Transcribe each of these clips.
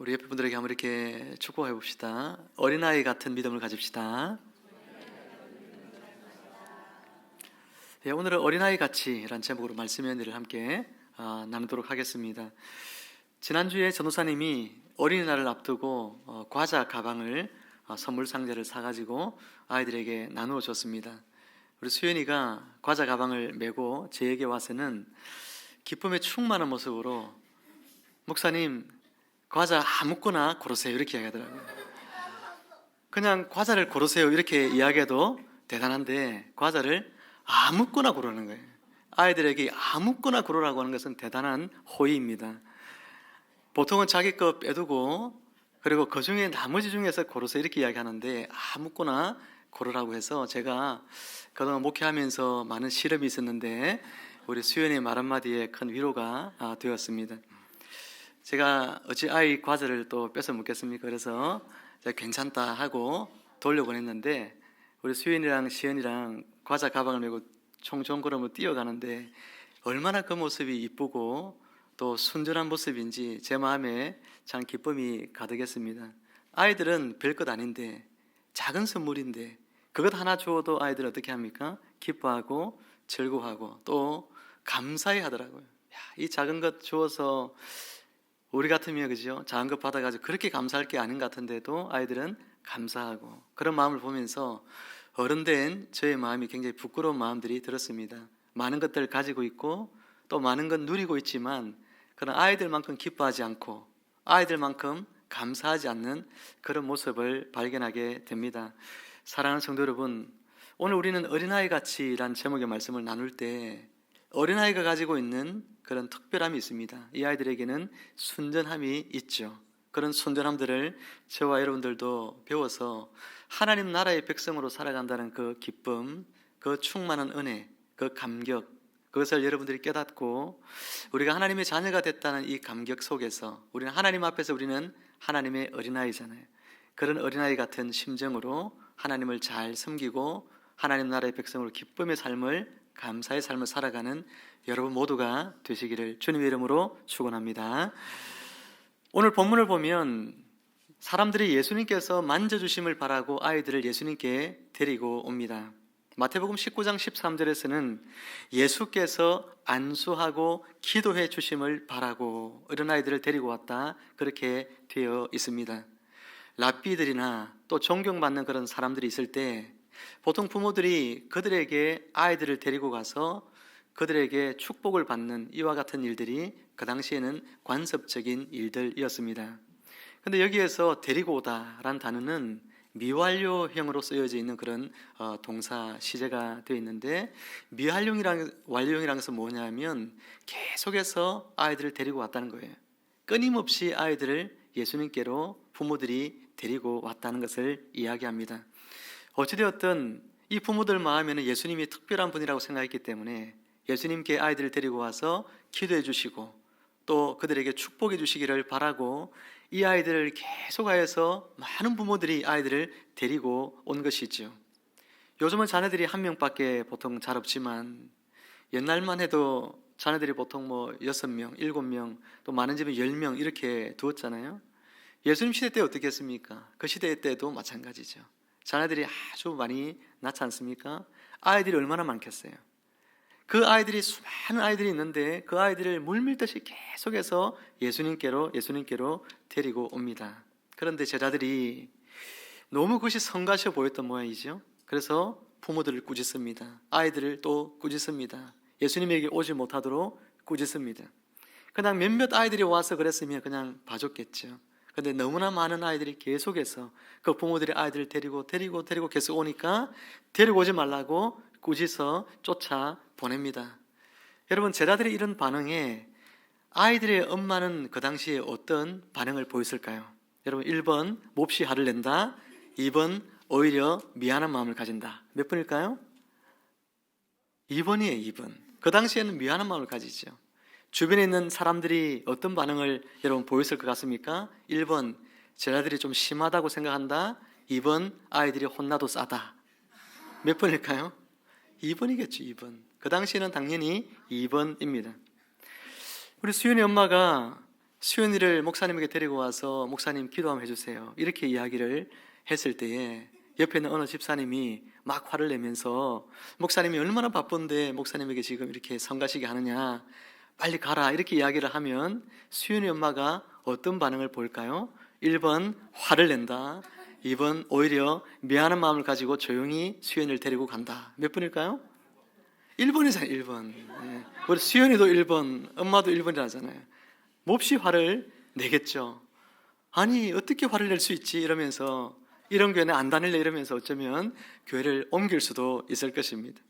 우리 옆에 분들에게 한번 이렇게 축복해 봅시다. 어린아이 같은 믿음을 가집시다. 예, 오늘은 어린아이 같이라는 제목으로 말씀의 은혜를 함께 나누도록 하겠습니다. 지난주에 전도사님이 어린이날을 앞두고 과자 가방을 선물 상자를 사가지고 아이들에게 나누어 줬습니다. 우리 수연이가 과자 가방을 메고 저에게 와서는 기쁨에 충만한 모습으로 목사님 과자 아무거나 고르세요 이렇게 이야기하더라고요. 그냥 과자를 고르세요 이렇게 이야기해도 대단한데 과자를 아무거나 고르는 거예요. 아이들에게 아무거나 고르라고 하는 것은 대단한 호의입니다. 보통은 자기 거 빼두고 그리고 그 중에 나머지 중에서 고르세요 이렇게 이야기하는데 아무거나 고르라고 해서 제가 그동안 목회하면서 많은 시름이 있었는데 우리 수연의 말 한마디에 큰 위로가 되었습니다. 제가 어찌 아이 과자를 또 뺏어 먹겠습니까? 그래서 제가 괜찮다 하고 돌려보냈는데 우리 수연이랑 시연이랑 과자 가방을 메고 총총걸음을 뛰어가는데 얼마나 그 모습이 이쁘고 또 순전한 모습인지 제 마음에 참 기쁨이 가득했습니다. 아이들은 별것 아닌데 작은 선물인데 그것 하나 주어도 아이들은 어떻게 합니까? 기뻐하고 즐거워하고 또 감사해 하더라고요. 야, 이 작은 것 주어서 우리 같으면 그죠? 작은 것 받아가지고 그렇게 감사할 게 아닌 것 같은데도 아이들은 감사하고 그런 마음을 보면서 어른된 저의 마음이 굉장히 부끄러운 마음들이 들었습니다. 많은 것들을 가지고 있고 또 많은 건 누리고 있지만 그런 아이들만큼 기뻐하지 않고 아이들만큼 감사하지 않는 그런 모습을 발견하게 됩니다. 사랑하는 성도 여러분, 오늘 우리는 어린아이 같이란 제목의 말씀을 나눌 때 어린아이가 가지고 있는 그런 특별함이 있습니다. 이 아이들에게는 순전함이 있죠. 그런 순전함들을 저와 여러분들도 배워서 하나님 나라의 백성으로 살아간다는 그 기쁨, 그 충만한 은혜, 그 감격, 그것을 여러분들이 깨닫고 우리가 하나님의 자녀가 됐다는 이 감격 속에서 우리는 하나님 앞에서 우리는 하나님의 어린아이잖아요. 그런 어린아이 같은 심정으로 하나님을 잘 섬기고 하나님 나라의 백성으로 기쁨의 삶을, 감사의 삶을 살아가는 여러분 모두가 되시기를 주님의 이름으로 축원합니다. 오늘 본문을 보면 사람들이 예수님께서 만져주심을 바라고 아이들을 예수님께 데리고 옵니다. 마태복음 19장 13절에서는 예수께서 안수하고 기도해 주심을 바라고 이런 아이들을 데리고 왔다 그렇게 되어 있습니다. 랍비들이나 또 존경받는 그런 사람들이 있을 때 보통 부모들이 그들에게 아이들을 데리고 가서 그들에게 축복을 받는 이와 같은 일들이 그 당시에는 관습적인 일들이었습니다. 그런데 여기에서 데리고 오다라는 단어는 미완료형으로 쓰여져 있는 그런 동사 시제가 되어 있는데 완료형이라는 것은 뭐냐면 계속해서 아이들을 데리고 왔다는 거예요. 끊임없이 아이들을 예수님께로 부모들이 데리고 왔다는 것을 이야기합니다. 어찌되었든 이 부모들 마음에는 예수님이 특별한 분이라고 생각했기 때문에 예수님께 아이들을 데리고 와서 기도해 주시고 또 그들에게 축복해 주시기를 바라고 이 아이들을 계속하여서 많은 부모들이 아이들을 데리고 온 것이죠. 요즘은 자녀들이 한 명밖에 보통 잘 없지만 옛날만 해도 자녀들이 보통 6명, 7명 또 많은 집에 10명 이렇게 두었잖아요. 예수님 시대 때 어떻게 했습니까? 그 시대 때도 마찬가지죠. 자녀들이 아주 많이 낳지 않습니까? 아이들이 얼마나 많겠어요. 그 아이들이 수많은 아이들이 있는데 그 아이들을 물밀듯이 계속해서 예수님께로 데리고 옵니다. 그런데 제자들이 너무 그것이 성가셔 보였던 모양이죠. 그래서 부모들을 꾸짖습니다. 아이들을 또 꾸짖습니다. 예수님에게 오지 못하도록 꾸짖습니다. 그냥 몇몇 아이들이 와서 그랬으면 그냥 봐줬겠죠. 근데 너무나 많은 아이들이 계속해서 그 부모들이 아이들을 데리고 계속 오니까 데리고 오지 말라고 꾸짖어 쫓아 보냅니다. 여러분, 제자들이 이런 반응에 아이들의 엄마는 그 당시에 어떤 반응을 보였을까요? 여러분, 1번 몹시 화를 낸다, 2번 오히려 미안한 마음을 가진다. 몇 번일까요? 2번이에요. 2번. 그 당시에는 미안한 마음을 가지죠. 주변에 있는 사람들이 어떤 반응을 여러분 보였을 것 같습니까? 1번 제자들이 좀 심하다고 생각한다, 2번 아이들이 혼나도 싸다. 몇 번일까요? 2번이겠죠. 2번. 그 당시에는 당연히 2번입니다. 우리 수연이 엄마가 수연이를 목사님에게 데리고 와서 목사님 기도 한번 해주세요, 이렇게 이야기를 했을 때에 옆에 있는 어느 집사님이 막 화를 내면서 목사님이 얼마나 바쁜데 목사님에게 지금 이렇게 성가시게 하느냐, 빨리 가라, 이렇게 이야기를 하면 수연이 엄마가 어떤 반응을 보일까요? 1번 화를 낸다, 2번 오히려 미안한 마음을 가지고 조용히 수연이를 데리고 간다. 몇 번일까요? 1번이잖아요. 1번. 우리 수연이도 1번, 엄마도 1번이라잖아요. 몹시 화를 내겠죠. 아니 어떻게 화를 낼 수 있지 이러면서, 이런 교회는 안 다닐래 이러면서 어쩌면 교회를 옮길 수도 있을 것입니다.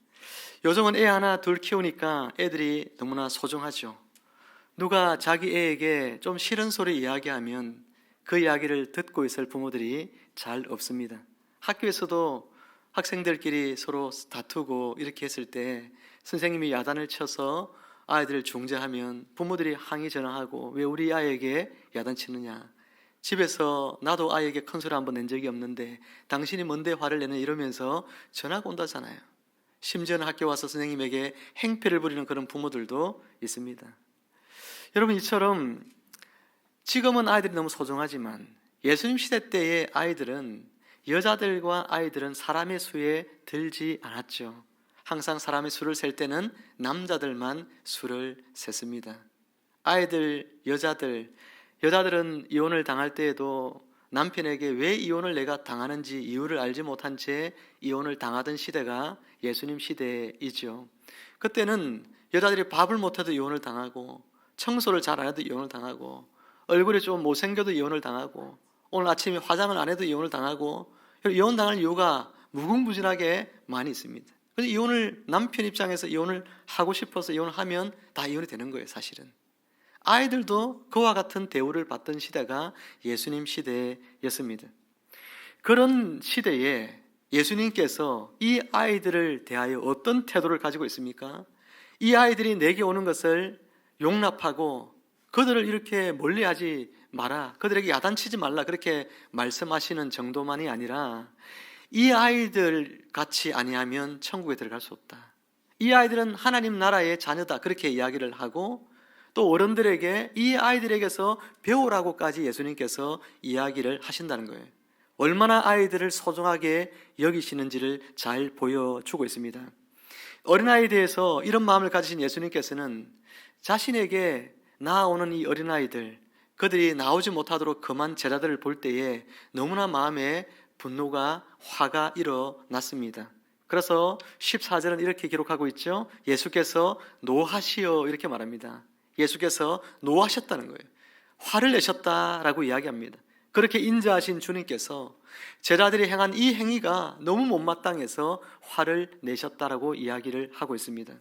요즘은 애 하나 둘 키우니까 애들이 너무나 소중하죠. 누가 자기 애에게 좀 싫은 소리 이야기하면 그 이야기를 듣고 있을 부모들이 잘 없습니다. 학교에서도 학생들끼리 서로 다투고 이렇게 했을 때 선생님이 야단을 쳐서 아이들을 중재하면 부모들이 항의 전화하고, 왜 우리 아이에게 야단치느냐, 집에서 나도 아이에게 큰 소리 한번 낸 적이 없는데 당신이 뭔데 화를 내는, 이러면서 전화가 온다잖아요. 심지어는 학교 와서 선생님에게 행패를 부리는 그런 부모들도 있습니다. 여러분, 이처럼 지금은 아이들이 너무 소중하지만 예수님 시대 때의 아이들은, 여자들과 아이들은 사람의 수에 들지 않았죠. 항상 사람의 수를 셀 때는 남자들만 수를 셌습니다. 아이들, 여자들은 이혼을 당할 때에도 남편에게 왜 이혼을 내가 당하는지 이유를 알지 못한 채 이혼을 당하던 시대가 예수님 시대이죠. 그때는 여자들이 밥을 못해도 이혼을 당하고, 청소를 잘 안 해도 이혼을 당하고, 얼굴이 좀 못생겨도 이혼을 당하고, 오늘 아침에 화장을 안 해도 이혼을 당하고, 이혼 당할 이유가 무궁무진하게 많이 있습니다. 그래서 이혼을, 남편 입장에서 이혼을 하고 싶어서 이혼을 하면 다 이혼이 되는 거예요. 사실은 아이들도 그와 같은 대우를 받던 시대가 예수님 시대였습니다. 그런 시대에 예수님께서 이 아이들을 대하여 어떤 태도를 가지고 있습니까? 이 아이들이 내게 오는 것을 용납하고 그들을 이렇게 멀리하지 마라, 그들에게 야단치지 말라, 그렇게 말씀하시는 정도만이 아니라, 이 아이들 같이 아니하면 천국에 들어갈 수 없다, 이 아이들은 하나님 나라의 자녀다, 그렇게 이야기를 하고, 또 어른들에게 이 아이들에게서 배우라고까지 예수님께서 이야기를 하신다는 거예요. 얼마나 아이들을 소중하게 여기시는지를 잘 보여주고 있습니다. 어린아이에 대해서 이런 마음을 가지신 예수님께서는 자신에게 나아오는 이 어린아이들, 그들이 나오지 못하도록 금한 제자들을 볼 때에 너무나 마음에 분노가, 화가 일어났습니다. 그래서 14절은 이렇게 기록하고 있죠. 예수께서 노하시어, 이렇게 말합니다. 예수께서 노하셨다는 거예요. 화를 내셨다라고 이야기합니다. 그렇게 인자하신 주님께서 제자들이 행한 이 행위가 너무 못마땅해서 화를 내셨다라고 이야기를 하고 있습니다.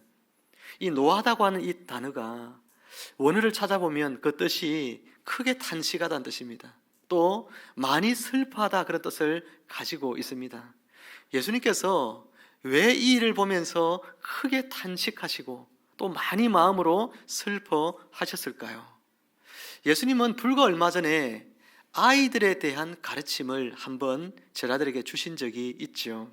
이 노하다고 하는 이 단어가 원어를 찾아보면 그 뜻이 크게 탄식하다는 뜻입니다. 또 많이 슬퍼하다, 그런 뜻을 가지고 있습니다. 예수님께서 왜 이 일을 보면서 크게 탄식하시고 또 많이 마음으로 슬퍼하셨을까요? 예수님은 불과 얼마 전에 아이들에 대한 가르침을 한번 제자들에게 주신 적이 있죠.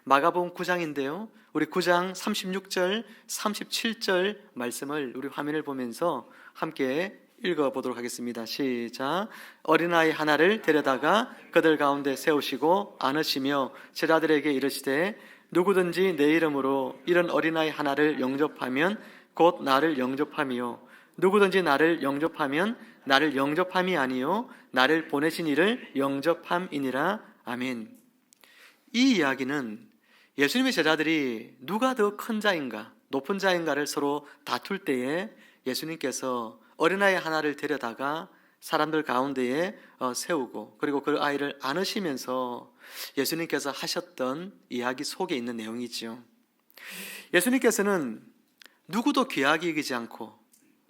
마가복음 9장인데요. 우리 9장 36절, 37절 말씀을 우리 화면을 보면서 함께 읽어보도록 하겠습니다. 시작. 어린아이 하나를 데려다가 그들 가운데 세우시고 안으시며 제자들에게 이르시되 누구든지 내 이름으로 이런 어린아이 하나를 영접하면 곧 나를 영접함이요 누구든지 나를 영접하면 나를 영접함이 아니요 나를 보내신 이를 영접함이니라. 아멘. 이 이야기는 예수님의 제자들이 누가 더 큰 자인가, 높은 자인가를 서로 다툴 때에 예수님께서 어린아이 하나를 데려다가 사람들 가운데에 세우고, 그리고 그 아이를 안으시면서 예수님께서 하셨던 이야기 속에 있는 내용이지요. 예수님께서는 누구도 귀하게 여기지 않고,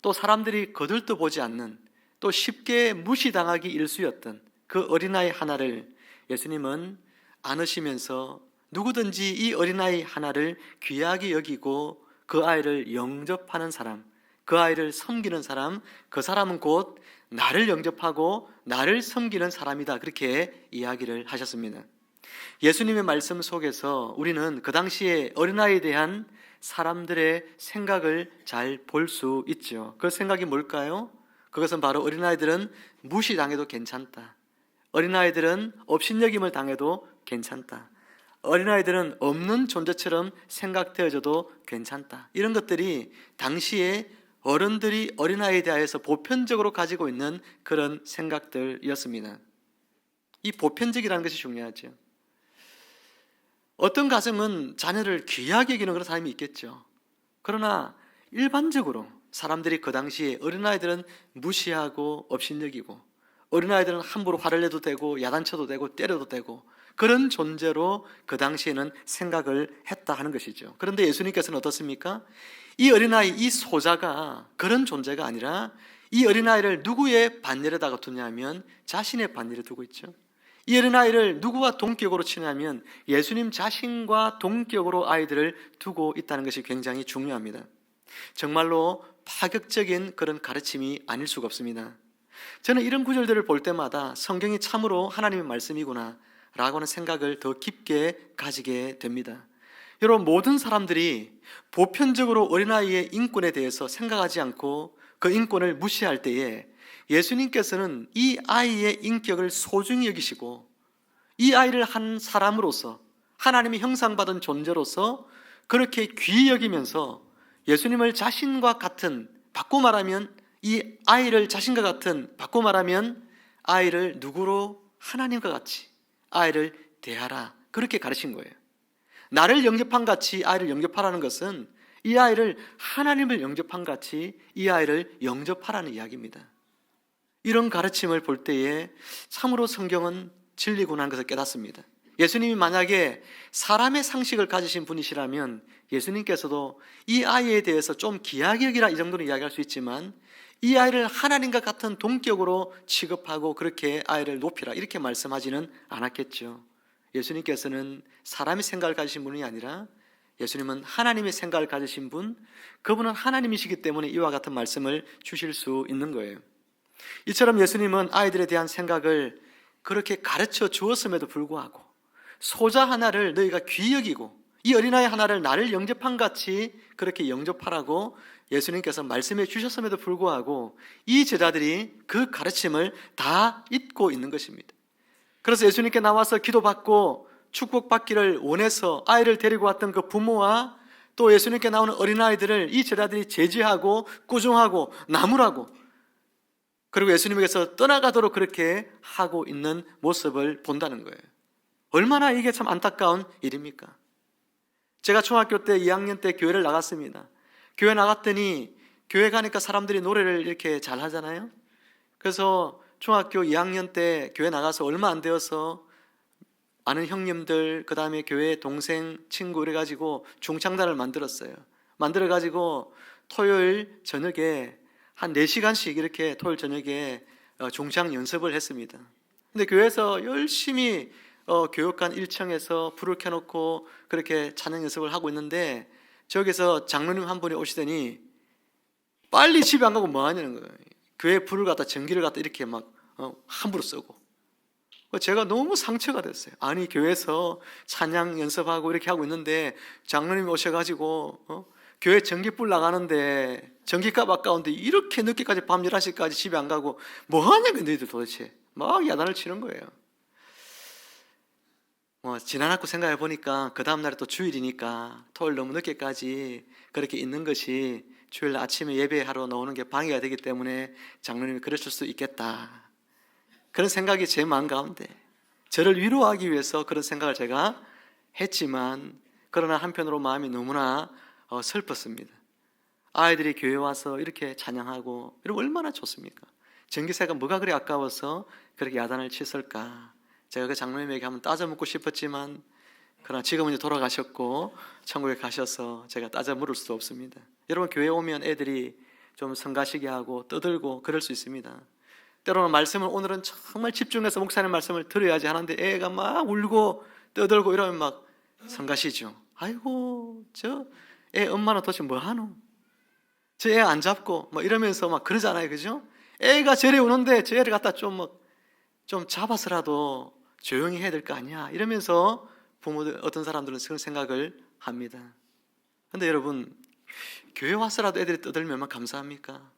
또 사람들이 거들떠 보지 않는, 또 쉽게 무시당하기 일쑤였던 그 어린아이 하나를 예수님은 안으시면서 누구든지 이 어린아이 하나를 귀하게 여기고 그 아이를 영접하는 사람, 그 아이를 섬기는 사람, 그 사람은 곧 나를 영접하고 나를 섬기는 사람이다, 그렇게 이야기를 하셨습니다. 예수님의 말씀 속에서 우리는 그 당시에 어린아이에 대한 사람들의 생각을 잘 볼 수 있죠. 그 생각이 뭘까요? 그것은 바로 어린아이들은 무시당해도 괜찮다. 어린아이들은 업신여김을 당해도 괜찮다. 어린아이들은 없는 존재처럼 생각되어져도 괜찮다. 이런 것들이 당시에 어른들이 어린아이에 대해서 보편적으로 가지고 있는 그런 생각들이었습니다. 이 보편적이라는 것이 중요하죠. 어떤 가정은 자녀를 귀하게 여기는 그런 사람이 있겠죠. 그러나 일반적으로 사람들이 그 당시에 어린아이들은 무시하고 업신여기고, 어린아이들은 함부로 화를 내도 되고 야단쳐도 되고 때려도 되고 그런 존재로 그 당시에는 생각을 했다 하는 것이죠. 그런데 예수님께서는 어떻습니까? 이 어린아이, 이 소자가 그런 존재가 아니라 이 어린아이를 누구의 반열에다가 두냐면 자신의 반열에 두고 있죠. 이 어린아이를 누구와 동격으로 치냐면 예수님 자신과 동격으로 아이들을 두고 있다는 것이 굉장히 중요합니다. 정말로 파격적인 그런 가르침이 아닐 수가 없습니다. 저는 이런 구절들을 볼 때마다 성경이 참으로 하나님의 말씀이구나 라고 하는 생각을 더 깊게 가지게 됩니다. 여러분, 모든 사람들이 보편적으로 어린아이의 인권에 대해서 생각하지 않고 그 인권을 무시할 때에 예수님께서는 이 아이의 인격을 소중히 여기시고 이 아이를 한 사람으로서, 하나님의 형상받은 존재로서 그렇게 귀히 여기면서 예수님을 자신과 같은, 바꿔 말하면 이 아이를 자신과 같은, 바꿔 말하면 아이를 누구로? 하나님과 같이 아이를 대하라, 그렇게 가르친 거예요. 나를 영접한 같이 아이를 영접하라는 것은 이 아이를 하나님을 영접한 같이 이 아이를 영접하라는 이야기입니다. 이런 가르침을 볼 때에 참으로 성경은 진리구나 하는 것을 깨닫습니다. 예수님이 만약에 사람의 상식을 가지신 분이시라면 예수님께서도 이 아이에 대해서 좀 귀하게 여기라 이 정도는 이야기할 수 있지만 이 아이를 하나님과 같은 동격으로 취급하고 그렇게 아이를 높이라 이렇게 말씀하지는 않았겠죠. 예수님께서는 사람의 생각을 가지신 분이 아니라 예수님은 하나님의 생각을 가지신 분, 그분은 하나님이시기 때문에 이와 같은 말씀을 주실 수 있는 거예요. 이처럼 예수님은 아이들에 대한 생각을 그렇게 가르쳐 주었음에도 불구하고 소자 하나를 너희가 귀히 여기고 이 어린아이 하나를 나를 영접한 같이 그렇게 영접하라고 예수님께서 말씀해 주셨음에도 불구하고 이 제자들이 그 가르침을 다 잊고 있는 것입니다. 그래서 예수님께 나와서 기도받고 축복받기를 원해서 아이를 데리고 왔던 그 부모와 또 예수님께 나오는 어린아이들을 이 제자들이 제지하고 꾸중하고 나무라고, 그리고 예수님께서 떠나가도록 그렇게 하고 있는 모습을 본다는 거예요. 얼마나 이게 참 안타까운 일입니까? 제가 중학교 때 2학년 때 교회를 나갔습니다. 교회 나갔더니 교회 가니까 사람들이 노래를 이렇게 잘 하잖아요. 그래서 중학교 2학년 때 교회 나가서 얼마 안 되어서 아는 형님들, 그 다음에 교회 동생, 친구 이래가지고 중창단을 만들었어요. 만들어가지고 토요일 저녁에 한 4시간씩 이렇게 토요일 저녁에 중창 연습을 했습니다. 근데 교회에서 열심히 교육관 1층에서 불을 켜놓고 그렇게 찬양 연습을 하고 있는데 저기서 장로님 한 분이 오시더니 빨리 집에 안 가고 뭐 하냐는 거예요. 교회 불을 갖다 전기를 갖다 이렇게 막 함부로 쓰고. 제가 너무 상처가 됐어요. 아니 교회에서 찬양 연습하고 이렇게 하고 있는데 장로님이 오셔가지고 교회 전기불 나가는데 전기값 아까운데 이렇게 늦게까지 밤 11시까지 집에 안 가고 뭐 하냐고 너희들 도대체 막 야단을 치는 거예요. 지나놓고 생각해 보니까 그 다음날에 또 주일이니까 토요일 너무 늦게까지 그렇게 있는 것이 주일 아침에 예배하러 나오는 게 방해가 되기 때문에 장로님이 그러실 수 있겠다, 그런 생각이 제 마음 가운데, 저를 위로하기 위해서 그런 생각을 제가 했지만 그러나 한편으로 마음이 너무나 슬펐습니다. 아이들이 교회 와서 이렇게 찬양하고 이러면 얼마나 좋습니까? 전기세가 뭐가 그리 아까워서 그렇게 야단을 쳤을까? 제가 그 장로님에게 한번 따져 묻고 싶었지만 그러나 지금은 이제 돌아가셨고 천국에 가셔서 제가 따져 물을 수도 없습니다. 여러분, 교회 오면 애들이 좀 성가시게 하고 떠들고 그럴 수 있습니다. 때로는 말씀을 오늘은 정말 집중해서 목사님 말씀을 들어야지 하는데 애가 막 울고 떠들고 이러면 막 성가시죠. 아이고 저 애 엄마는 도대체 뭐 하노? 저 애 안 잡고 막 이러면서 막 그러잖아요, 그죠? 애가 저리 우는데 저 애를 갖다 좀 잡아서라도 조용히 해야 될 거 아니야 이러면서 부모들, 어떤 사람들은 그런 생각을 합니다. 근데 여러분, 교회 와서라도 애들이 떠들면 얼마나 감사합니까?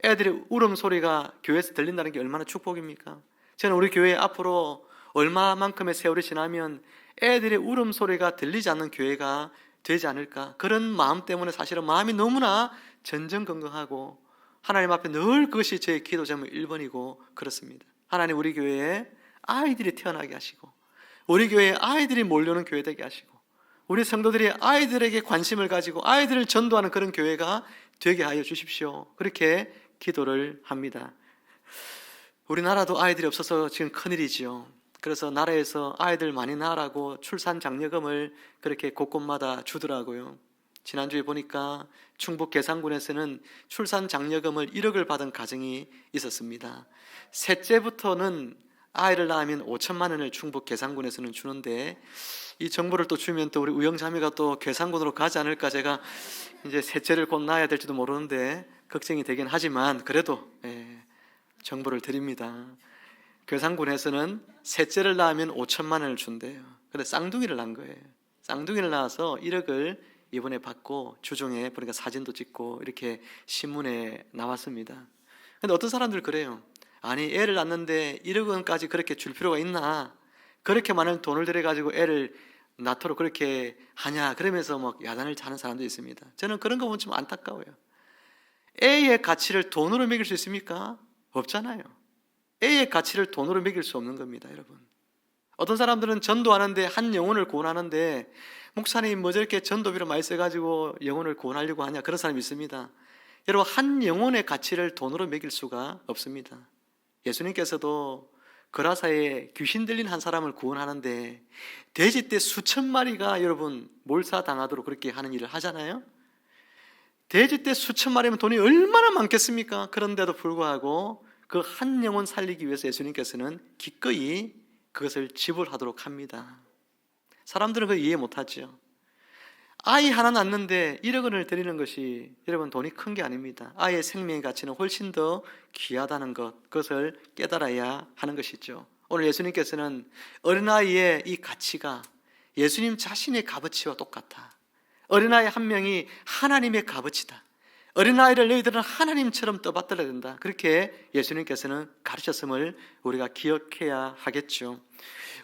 애들의 울음소리가 교회에서 들린다는 게 얼마나 축복입니까? 저는 우리 교회 앞으로 얼마만큼의 세월이 지나면 애들의 울음소리가 들리지 않는 교회가 되지 않을까, 그런 마음 때문에 사실은 마음이 너무나 전전긍긍하고 하나님 앞에 늘 그것이 제 기도 제목 1번이고 그렇습니다. 하나님, 우리 교회에 아이들이 태어나게 하시고, 우리 교회에 아이들이 몰려오는 교회 되게 하시고, 우리 성도들이 아이들에게 관심을 가지고 아이들을 전도하는 그런 교회가 되게 하여 주십시오. 그렇게 기도를 합니다. 우리나라도 아이들이 없어서 지금 큰일이지요. 그래서 나라에서 아이들 많이 낳으라고 출산 장려금을 그렇게 곳곳마다 주더라고요. 지난주에 보니까 충북 계산군에서는 출산 장려금을 1억을 받은 가정이 있었습니다. 셋째부터는 아이를 낳으면 5천만 원을 충북 계산군에서는 주는데, 이 정보를 또 주면 또 우리 우영자매가 또 계산군으로 가지 않을까, 제가 이제 셋째를 곧 낳아야 될지도 모르는데 걱정이 되긴 하지만 그래도 정보를 드립니다. 계산군에서는 셋째를 낳으면 5천만 원을 준대요. 근데 쌍둥이를 낳은 거예요. 쌍둥이를 낳아서 1억을 이번에 받고 주중에 보니까 사진도 찍고 이렇게 신문에 나왔습니다. 근데 어떤 사람들 그래요. 아니, 애를 낳는데 1억 원까지 그렇게 줄 필요가 있나? 그렇게 많은 돈을 들여가지고 애를 낳도록 그렇게 하냐? 그러면서 막 야단을 차는 사람도 있습니다. 저는 그런 거 보면 좀 안타까워요. 애의 가치를 돈으로 매길 수 있습니까? 없잖아요. 애의 가치를 돈으로 매길 수 없는 겁니다, 여러분. 어떤 사람들은 전도하는데 한 영혼을 구원하는데, 목사님 뭐 저렇게 전도비로 많이 써가지고 영혼을 구원하려고 하냐, 그런 사람이 있습니다. 여러분, 한 영혼의 가치를 돈으로 매길 수가 없습니다. 예수님께서도 거라사에 귀신 들린 한 사람을 구원하는데 돼지떼 수천 마리가 여러분 몰사당하도록 그렇게 하는 일을 하잖아요. 돼지떼 수천 마리면 돈이 얼마나 많겠습니까? 그런데도 불구하고 그 한 영혼 살리기 위해서 예수님께서는 기꺼이 그것을 지불하도록 합니다. 사람들은 그걸 이해 못하죠. 아이 하나 낳는데 1억 원을 드리는 것이 여러분 돈이 큰 게 아닙니다. 아이의 생명의 가치는 훨씬 더 귀하다는 것, 그것을 깨달아야 하는 것이죠. 오늘 예수님께서는 어린아이의 이 가치가 예수님 자신의 값어치와 똑같아. 어린아이 한 명이 하나님의 값어치다. 어린아이를 너희들은 하나님처럼 떠받들어야 된다. 그렇게 예수님께서는 가르쳤음을 우리가 기억해야 하겠죠.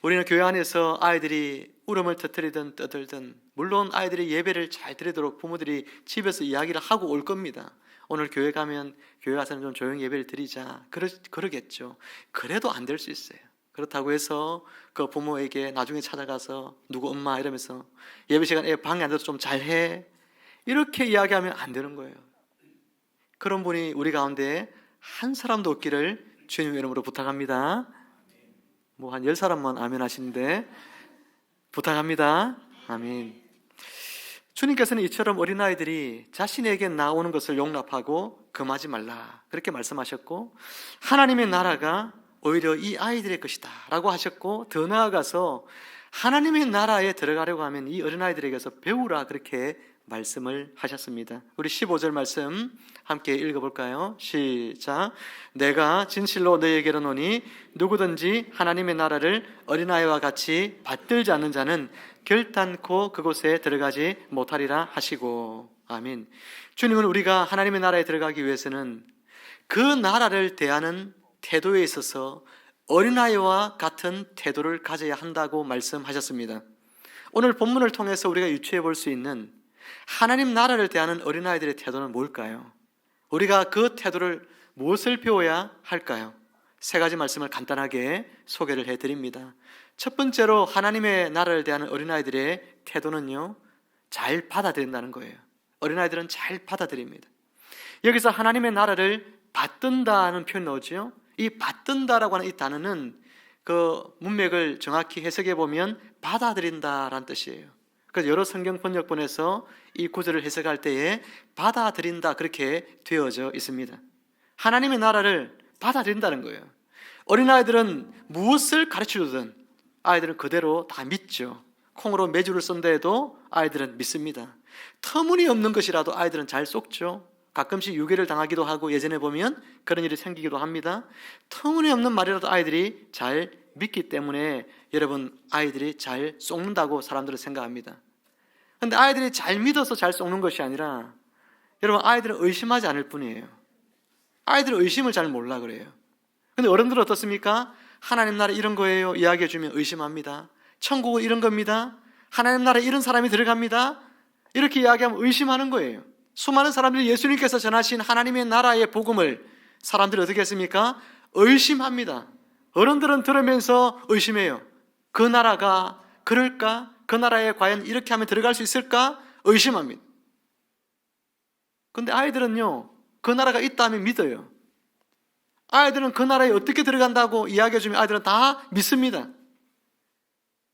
우리는 교회 안에서 아이들이 울음을 터뜨리든 떠들든, 물론 아이들이 예배를 잘 드리도록 부모들이 집에서 이야기를 하고 올 겁니다. 오늘 교회 가면 교회 가서는 좀 조용히 예배를 드리자, 그러겠죠. 그래도 안 될 수 있어요. 그렇다고 해서 그 부모에게 나중에 찾아가서 누구 엄마 이러면서 예배 시간에 방해 안 돼도 좀 잘해, 이렇게 이야기하면 안 되는 거예요. 그런 분이 우리 가운데 한 사람도 없기를 주님의 이름으로 부탁합니다. 뭐 한 10사람만 아멘 하시는데 부탁합니다. 아멘. 주님께서는 이처럼 어린아이들이 자신에게 나오는 것을 용납하고 금하지 말라, 그렇게 말씀하셨고, 하나님의 나라가 오히려 이 아이들의 것이다 라고 하셨고, 더 나아가서 하나님의 나라에 들어가려고 하면 이 어린아이들에게서 배우라, 그렇게 말씀을 하셨습니다. 우리 15절 말씀 함께 읽어볼까요? 시작. 내가 진실로 너희에게 이르노니 누구든지 하나님의 나라를 어린아이와 같이 받들지 않는 자는 결단코 그곳에 들어가지 못하리라 하시고. 아멘. 주님은 우리가 하나님의 나라에 들어가기 위해서는 그 나라를 대하는 태도에 있어서 어린아이와 같은 태도를 가져야 한다고 말씀하셨습니다. 오늘 본문을 통해서 우리가 유추해 볼 수 있는 하나님 나라를 대하는 어린아이들의 태도는 뭘까요? 우리가 그 태도를 무엇을 배워야 할까요? 세 가지 말씀을 간단하게 소개를 해드립니다. 첫 번째로 하나님의 나라를 대하는 어린아이들의 태도는요, 잘 받아들인다는 거예요. 어린아이들은 잘 받아들입니다. 여기서 하나님의 나라를 받든다는 표현이 나오죠. 이 받든다라고 하는 이 단어는 그 문맥을 정확히 해석해 보면 받아들인다라는 뜻이에요. 그래서 여러 성경 번역본에서 이 구절을 해석할 때에 받아들인다, 그렇게 되어져 있습니다. 하나님의 나라를 받아들인다는 거예요. 어린아이들은 무엇을 가르쳐주든 아이들은 그대로 다 믿죠. 콩으로 메주를 쏜다 해도 아이들은 믿습니다. 터무니없는 것이라도 아이들은 잘 쏙죠. 가끔씩 유괴를 당하기도 하고 예전에 보면 그런 일이 생기기도 합니다. 터무니없는 말이라도 아이들이 잘 믿기 때문에 여러분, 아이들이 잘 쏙는다고 사람들은 생각합니다. 그런데 아이들이 잘 믿어서 잘 쏙는 것이 아니라 여러분, 아이들은 의심하지 않을 뿐이에요. 아이들은 의심을 잘 몰라 그래요. 근데 어른들은 어떻습니까? 하나님 나라 이런 거예요 이야기해 주면 의심합니다. 천국은 이런 겁니다. 하나님 나라에 이런 사람이 들어갑니다. 이렇게 이야기하면 의심하는 거예요. 수많은 사람들이 예수님께서 전하신 하나님의 나라의 복음을 사람들이 어떻게 했습니까? 의심합니다. 어른들은 들으면서 의심해요. 그 나라가 그럴까? 그 나라에 과연 이렇게 하면 들어갈 수 있을까? 의심합니다. 근데 아이들은요, 그 나라가 있다 하면 믿어요. 아이들은 그 나라에 어떻게 들어간다고 이야기해주면 아이들은 다 믿습니다.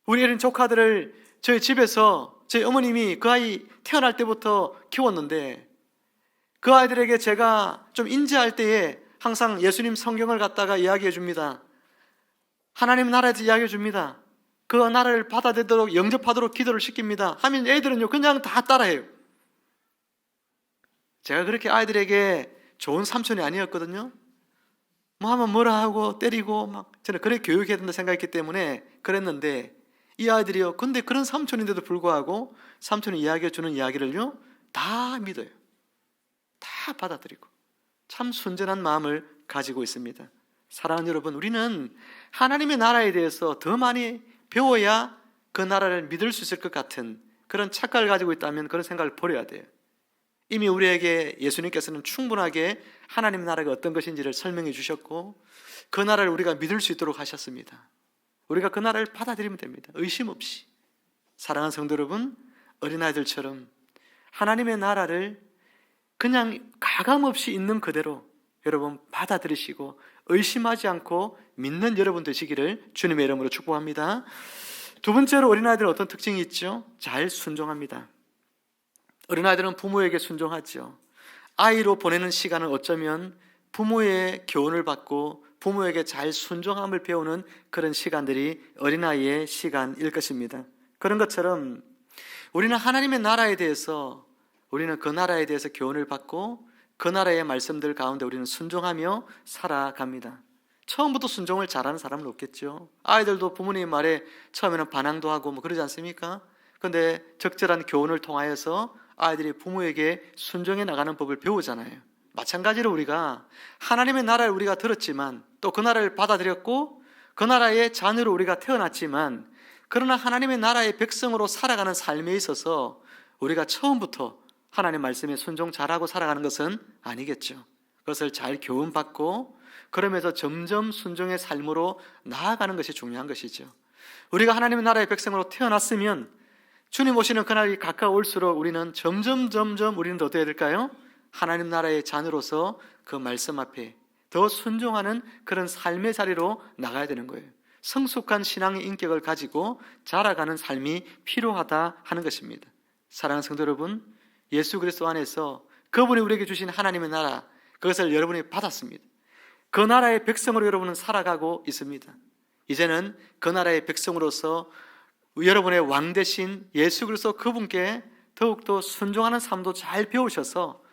우리 어린 조카들을 저희 집에서 저희 어머님이 그 아이 태어날 때부터 키웠는데, 그 아이들에게 제가 좀 인지할 때에 항상 예수님 성경을 갖다가 이야기해 줍니다. 하나님 나라에서 이야기해 줍니다. 그 나라를 받아들이도록 영접하도록 기도를 시킵니다. 하면 애들은요 그냥 다 따라해요. 제가 그렇게 아이들에게 좋은 삼촌이 아니었거든요. 뭐 하면 뭐라 하고 때리고 막 저는 그렇게 교육해야 된다 생각했기 때문에 그랬는데, 이 아이들이요 근데 그런 삼촌인데도 불구하고 삼촌이 이야기해 주는 이야기를요 다 믿어요. 다 받아들이고 참 순전한 마음을 가지고 있습니다. 사랑하는 여러분, 우리는 하나님의 나라에 대해서 더 많이 배워야 그 나라를 믿을 수 있을 것 같은 그런 착각을 가지고 있다면 그런 생각을 버려야 돼요. 이미 우리에게 예수님께서는 충분하게 하나님 나라가 어떤 것인지를 설명해 주셨고, 그 나라를 우리가 믿을 수 있도록 하셨습니다. 우리가 그 나라를 받아들이면 됩니다. 의심 없이. 사랑하는 성도 여러분, 어린아이들처럼 하나님의 나라를 그냥 가감없이 있는 그대로 여러분 받아들이시고 의심하지 않고 믿는 여러분 되시기를 주님의 이름으로 축복합니다. 두 번째로 어린아이들은 어떤 특징이 있죠? 잘 순종합니다. 어린아이들은 부모에게 순종하죠. 아이로 보내는 시간은 어쩌면 부모의 교훈을 받고 부모에게 잘 순종함을 배우는 그런 시간들이 어린아이의 시간일 것입니다. 그런 것처럼 우리는 하나님의 나라에 대해서, 우리는 그 나라에 대해서 교훈을 받고 그 나라의 말씀들 가운데 우리는 순종하며 살아갑니다. 처음부터 순종을 잘하는 사람은 없겠죠. 아이들도 부모님 말에 처음에는 반항도 하고 뭐 그러지 않습니까? 그런데 적절한 교훈을 통하여서 아이들이 부모에게 순종해 나가는 법을 배우잖아요. 마찬가지로 우리가 하나님의 나라를 우리가 들었지만 또 그 나라를 받아들였고 그 나라의 자녀로 우리가 태어났지만, 그러나 하나님의 나라의 백성으로 살아가는 삶에 있어서 우리가 처음부터 하나님 말씀에 순종 잘하고 살아가는 것은 아니겠죠. 그것을 잘 교훈받고 그러면서 점점 순종의 삶으로 나아가는 것이 중요한 것이죠. 우리가 하나님의 나라의 백성으로 태어났으면 주님 오시는 그날이 가까울수록 우리는 점점 우리는 어떻게 해야 될까요? 하나님 나라의 자녀로서 그 말씀 앞에 더 순종하는 그런 삶의 자리로 나가야 되는 거예요. 성숙한 신앙의 인격을 가지고 자라가는 삶이 필요하다 하는 것입니다. 사랑하는 성도 여러분, 예수 그리스도 안에서 그분이 우리에게 주신 하나님의 나라, 그것을 여러분이 받았습니다. 그 나라의 백성으로 여러분은 살아가고 있습니다. 이제는 그 나라의 백성으로서 여러분의 왕 되신 예수 그리스도 그분께 더욱더 순종하는 삶도 잘 배우셔서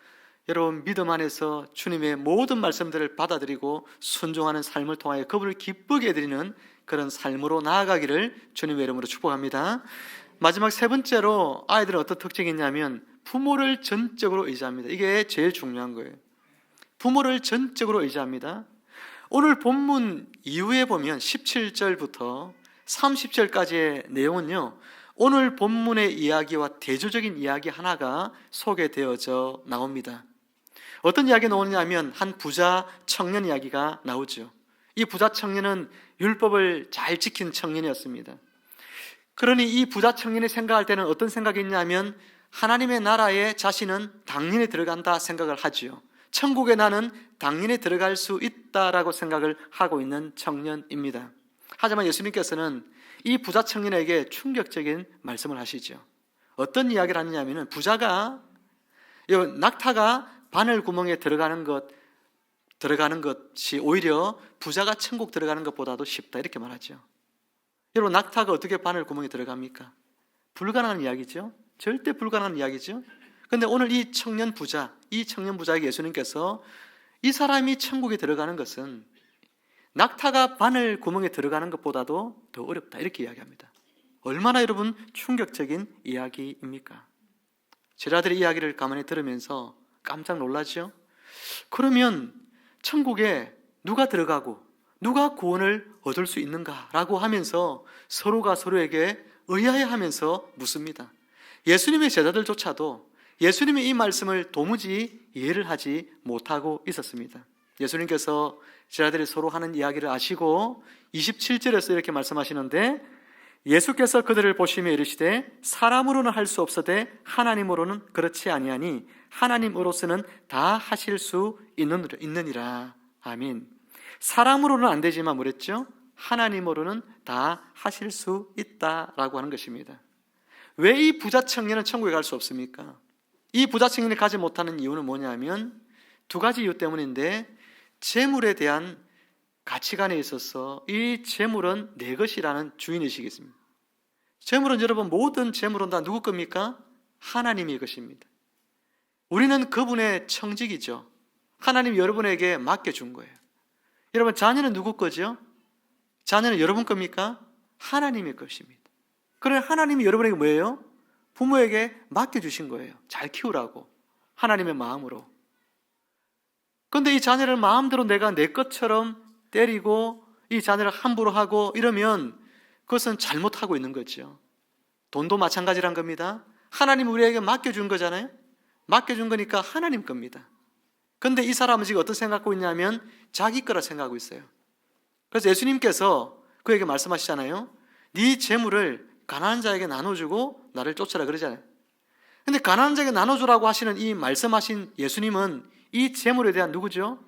여러분 믿음 안에서 주님의 모든 말씀들을 받아들이고 순종하는 삶을 통하여 그분을 기쁘게 해드리는 그런 삶으로 나아가기를 주님의 이름으로 축복합니다. 마지막 세 번째로 아이들은 어떤 특징이 있냐면 부모를 전적으로 의지합니다. 이게 제일 중요한 거예요. 부모를 전적으로 의지합니다. 오늘 본문 이후에 보면 17절부터 30절까지의 내용은요, 오늘 본문의 이야기와 대조적인 이야기 하나가 소개되어져 나옵니다. 어떤 이야기가 나오냐면 한 부자 청년 이야기가 나오죠. 이 부자 청년은 율법을 잘 지킨 청년이었습니다. 그러니 이 부자 청년이 생각할 때는 어떤 생각이 있냐면 하나님의 나라에 자신은 당연히 들어간다 생각을 하지요. 천국에 나는 당연히 들어갈 수 있다라고 생각을 하고 있는 청년입니다. 하지만 예수님께서는 이 부자 청년에게 충격적인 말씀을 하시죠. 어떤 이야기를 하느냐면 부자가 낙타가 바늘 구멍에 들어가는 것이 오히려 부자가 천국 들어가는 것보다도 쉽다 이렇게 말하죠. 여러분, 낙타가 어떻게 바늘 구멍에 들어갑니까? 불가능한 이야기죠. 절대 불가능한 이야기죠. 그런데 오늘 이 청년 부자에게 예수님께서 이 사람이 천국에 들어가는 것은 낙타가 바늘 구멍에 들어가는 것보다도 더 어렵다 이렇게 이야기합니다. 얼마나 여러분 충격적인 이야기입니까? 제자들의 이야기를 가만히 들으면서 깜짝 놀라죠. 그러면 천국에 누가 들어가고 누가 구원을 얻을 수 있는가라고 하면서 서로가 서로에게 의아해하면서 묻습니다. 예수님의 제자들조차도 예수님의 이 말씀을 도무지 이해를 하지 못하고 있었습니다. 예수님께서 제자들이 서로 하는 이야기를 아시고 27절에서 이렇게 말씀하시는데, 예수께서 그들을 보시며 이르시되 사람으로는 할 수 없으되 하나님으로는 그렇지 아니하니 하나님으로서는 다 하실 수 있느니라. 아멘. 사람으로는 안 되지만 뭐랬죠? 하나님으로는 다 하실 수 있다라고 하는 것입니다. 왜 이 부자 청년은 천국에 갈 수 없습니까? 이 부자 청년이 가지 못하는 이유는 뭐냐면 두 가지 이유 때문인데, 재물에 대한 가치관에 있어서 이 재물은 내 것이라는 주인의식이 있습니다. 재물은 여러분, 모든 재물은 다 누구 겁니까? 하나님의 것입니다. 우리는 그분의 청직이죠. 하나님이 여러분에게 맡겨준 거예요. 여러분, 자녀는 누구 거죠? 자녀는 여러분 겁니까? 하나님의 것입니다. 그러나 하나님이 여러분에게 뭐예요? 부모에게 맡겨주신 거예요. 잘 키우라고, 하나님의 마음으로. 그런데 이 자녀를 마음대로 내가 내 것처럼 때리고 이 자녀를 함부로 하고 이러면 그것은 잘못하고 있는 거죠. 돈도 마찬가지란 겁니다. 하나님 우리에게 맡겨준 거잖아요. 맡겨준 거니까 하나님 겁니다. 그런데 이 사람은 지금 어떤 생각하고 있냐면 자기 거라 생각하고 있어요. 그래서 예수님께서 그에게 말씀하시잖아요. 네 재물을 가난한 자에게 나눠주고 나를 쫓아라 그러잖아요. 근데 가난한 자에게 나눠주라고 하시는 이 말씀하신 예수님은 이 재물에 대한 누구죠?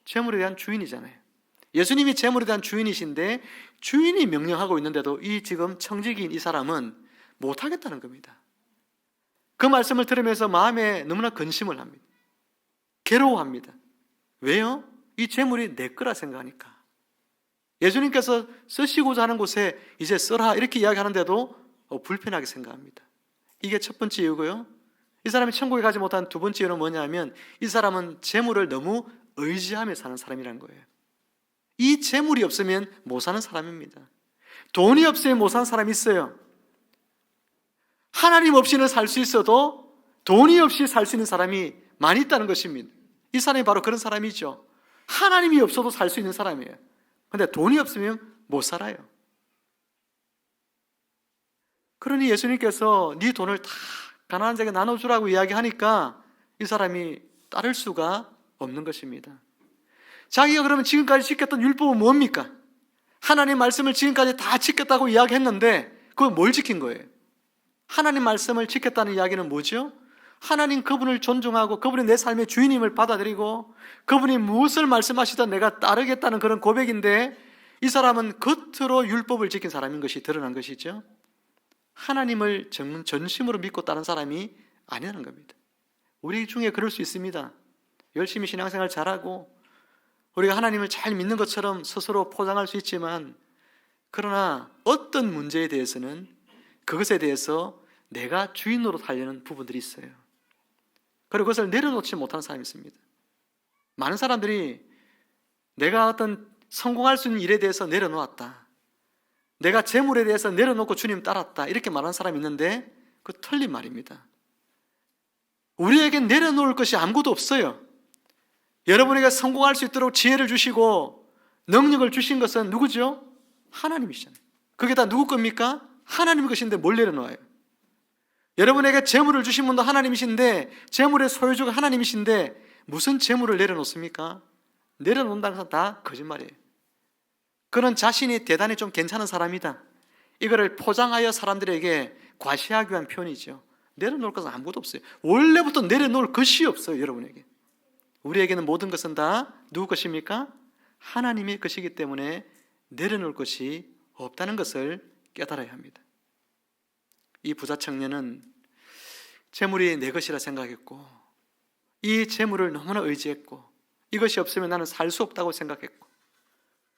재물에 대한 주인이잖아요. 예수님이 재물에 대한 주인이신데 주인이 명령하고 있는데도 이 지금 청지기인 이 사람은 못하겠다는 겁니다. 그 말씀을 들으면서 마음에 너무나 근심을 합니다. 괴로워합니다. 왜요? 이 재물이 내 거라 생각하니까. 예수님께서 쓰시고자 하는 곳에 이제 써라 이렇게 이야기하는데도 불편하게 생각합니다. 이게 첫 번째 이유고요. 이 사람이 천국에 가지 못한 두 번째 이유는 뭐냐면 이 사람은 재물을 너무 의지하며 사는 사람이라는 거예요. 이 재물이 없으면 못 사는 사람입니다. 돈이 없으면 못 사는 사람이 있어요. 하나님 없이는 살 수 있어도 돈이 없이 살 수 있는 사람이 많이 있다는 것입니다. 이 사람이 바로 그런 사람이죠. 하나님이 없어도 살 수 있는 사람이에요. 그런데 돈이 없으면 못 살아요. 그러니 예수님께서 네 돈을 다 가난한 자에게 나눠주라고 이야기하니까 이 사람이 따를 수가 없는 것입니다. 자기가 그러면 지금까지 지켰던 율법은 뭡니까? 하나님 말씀을 지금까지 다 지켰다고 이야기했는데 그걸 뭘 지킨 거예요? 하나님 말씀을 지켰다는 이야기는 뭐죠? 하나님 그분을 존중하고 그분이 내 삶의 주인임을 받아들이고 그분이 무엇을 말씀하시든 내가 따르겠다는 그런 고백인데, 이 사람은 겉으로 율법을 지킨 사람인 것이 드러난 것이죠. 하나님을 전심으로 믿고 따른 사람이 아니라는 겁니다. 우리 중에 그럴 수 있습니다. 열심히 신앙생활 잘하고 우리가 하나님을 잘 믿는 것처럼 스스로 포장할 수 있지만, 그러나 어떤 문제에 대해서는 그것에 대해서 내가 주인으로 살려는 부분들이 있어요. 그리고 그것을 내려놓지 못하는 사람이 있습니다. 많은 사람들이 내가 어떤 성공할 수 있는 일에 대해서 내려놓았다, 내가 재물에 대해서 내려놓고 주님 따랐다 이렇게 말하는 사람이 있는데 그거 틀린 말입니다. 우리에겐 내려놓을 것이 아무것도 없어요. 여러분에게 성공할 수 있도록 지혜를 주시고 능력을 주신 것은 누구죠? 하나님이시잖아요. 그게 다 누구 겁니까? 하나님 것인데 뭘 내려놓아요? 여러분에게 재물을 주신 분도 하나님이신데, 재물의 소유주가 하나님이신데 무슨 재물을 내려놓습니까? 내려놓는다는 것은 다 거짓말이에요. 그는 자신이 대단히 좀 괜찮은 사람이다, 이거를 포장하여 사람들에게 과시하기 위한 표현이죠. 내려놓을 것은 아무것도 없어요. 원래부터 내려놓을 것이 없어요. 여러분에게, 우리에게는 모든 것은 다 누구 것입니까? 하나님의 것이기 때문에 내려놓을 것이 없다는 것을 깨달아야 합니다. 이 부자 청년은 재물이 내 것이라 생각했고, 이 재물을 너무나 의지했고, 이것이 없으면 나는 살 수 없다고 생각했고,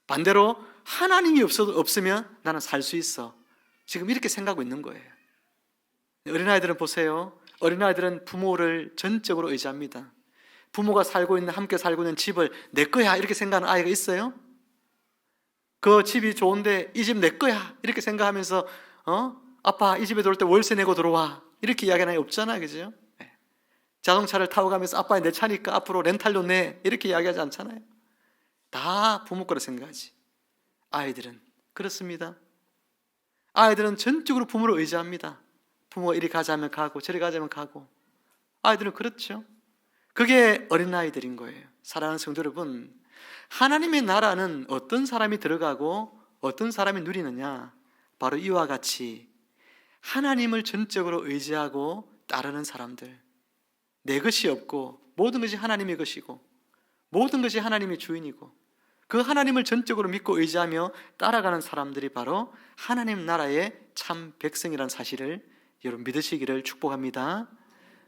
반대로 하나님이 없으면 나는 살 수 있어, 지금 이렇게 생각하고 있는 거예요. 어린아이들은 보세요. 어린아이들은 부모를 전적으로 의지합니다. 부모가 함께 살고 있는 집을 내 거야 이렇게 생각하는 아이가 있어요? 그 집이 좋은데 이 집 내 거야 이렇게 생각하면서 아빠 이 집에 들어올 때 월세 내고 들어와 이렇게 이야기하는 아이 없잖아요. 그죠? 자동차를 타고 가면서 아빠 내 차니까 앞으로 렌탈료 내 이렇게 이야기하지 않잖아요. 다 부모 거라 생각하지. 아이들은 그렇습니다. 아이들은 전적으로 부모를 의지합니다. 부모가 이리 가자면 가고 저리 가자면 가고. 아이들은 그렇죠. 그게 어린아이들인 거예요. 사랑하는 성도 여러분, 하나님의 나라는 어떤 사람이 들어가고 어떤 사람이 누리느냐? 바로 이와 같이 하나님을 전적으로 의지하고 따르는 사람들, 내 것이 없고 모든 것이 하나님의 것이고 모든 것이 하나님의 주인이고 그 하나님을 전적으로 믿고 의지하며 따라가는 사람들이 바로 하나님 나라의 참 백성이라는 사실을 여러분 믿으시기를 축복합니다.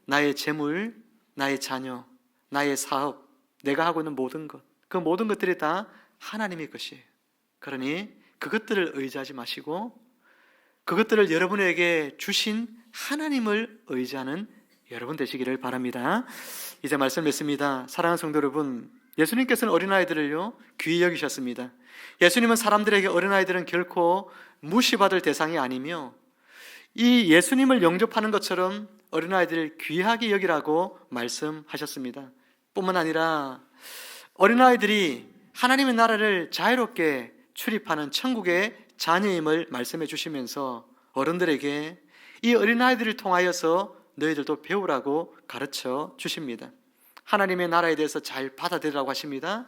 나의 재물, 나의 자녀, 나의 사업, 내가 하고 있는 모든 것, 그 모든 것들이 다 하나님의 것이에요. 그러니 그것들을 의지하지 마시고 그것들을 여러분에게 주신 하나님을 의지하는 여러분 되시기를 바랍니다. 이제 말씀 맺습니다. 사랑하는 성도 여러분, 예수님께서는 어린아이들을요 귀히 여기셨습니다. 예수님은 사람들에게 어린아이들은 결코 무시받을 대상이 아니며 이 예수님을 영접하는 것처럼 어린아이들을 귀하게 여기라고 말씀하셨습니다. 뿐만 아니라 어린아이들이 하나님의 나라를 자유롭게 출입하는 천국의 자녀임을 말씀해 주시면서 어른들에게 이 어린아이들을 통하여서 너희들도 배우라고 가르쳐 주십니다. 하나님의 나라에 대해서 잘 받아들이라고 하십니다.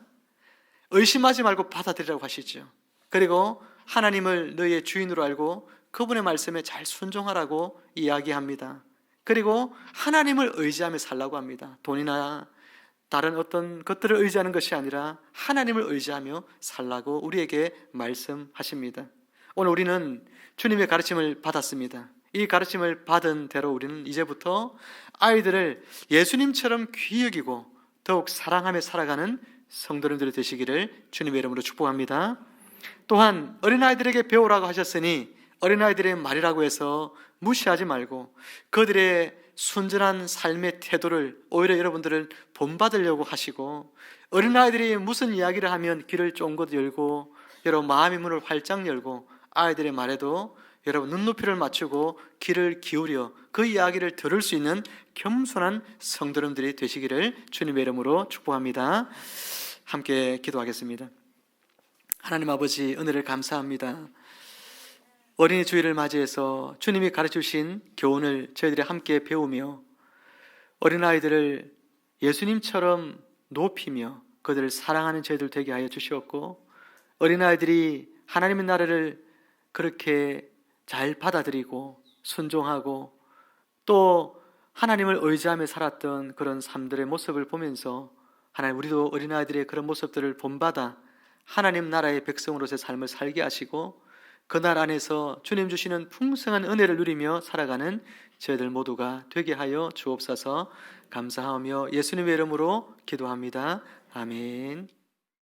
의심하지 말고 받아들이라고 하시죠. 그리고 하나님을 너희의 주인으로 알고 그분의 말씀에 잘 순종하라고 이야기합니다. 그리고 하나님을 의지하며 살라고 합니다. 돈이나 다른 어떤 것들을 의지하는 것이 아니라 하나님을 의지하며 살라고 우리에게 말씀하십니다. 오늘 우리는 주님의 가르침을 받았습니다. 이 가르침을 받은 대로 우리는 이제부터 아이들을 예수님처럼 귀히 여기고 더욱 사랑하며 살아가는 성도님들이 되시기를 주님의 이름으로 축복합니다. 또한 어린아이들에게 배우라고 하셨으니 어린아이들의 말이라고 해서 무시하지 말고 그들의 순전한 삶의 태도를 오히려 여러분들을 본받으려고 하시고 어린아이들이 무슨 이야기를 하면 귀를 쫑긋 열고 여러분 마음의 문을 활짝 열고 아이들의 말에도 여러분 눈높이를 맞추고 귀를 기울여 그 이야기를 들을 수 있는 겸손한 성도님들이 되시기를 주님의 이름으로 축복합니다. 함께 기도하겠습니다. 하나님 아버지 은혜를 감사합니다. 어린이 주일을 맞이해서 주님이 가르쳐주신 교훈을 저희들이 함께 배우며 어린아이들을 예수님처럼 높이며 그들을 사랑하는 저희들 되게 하여 주시었고 어린아이들이 하나님의 나라를 그렇게 잘 받아들이고 순종하고 또 하나님을 의지하며 살았던 그런 삶들의 모습을 보면서 하나님 우리도 어린아이들의 그런 모습들을 본받아 하나님 나라의 백성으로서의 삶을 살게 하시고 그날 안에서 주님 주시는 풍성한 은혜를 누리며 살아가는 저희들 모두가 되게 하여 주옵소서. 감사하며 예수님의 이름으로 기도합니다. 아멘.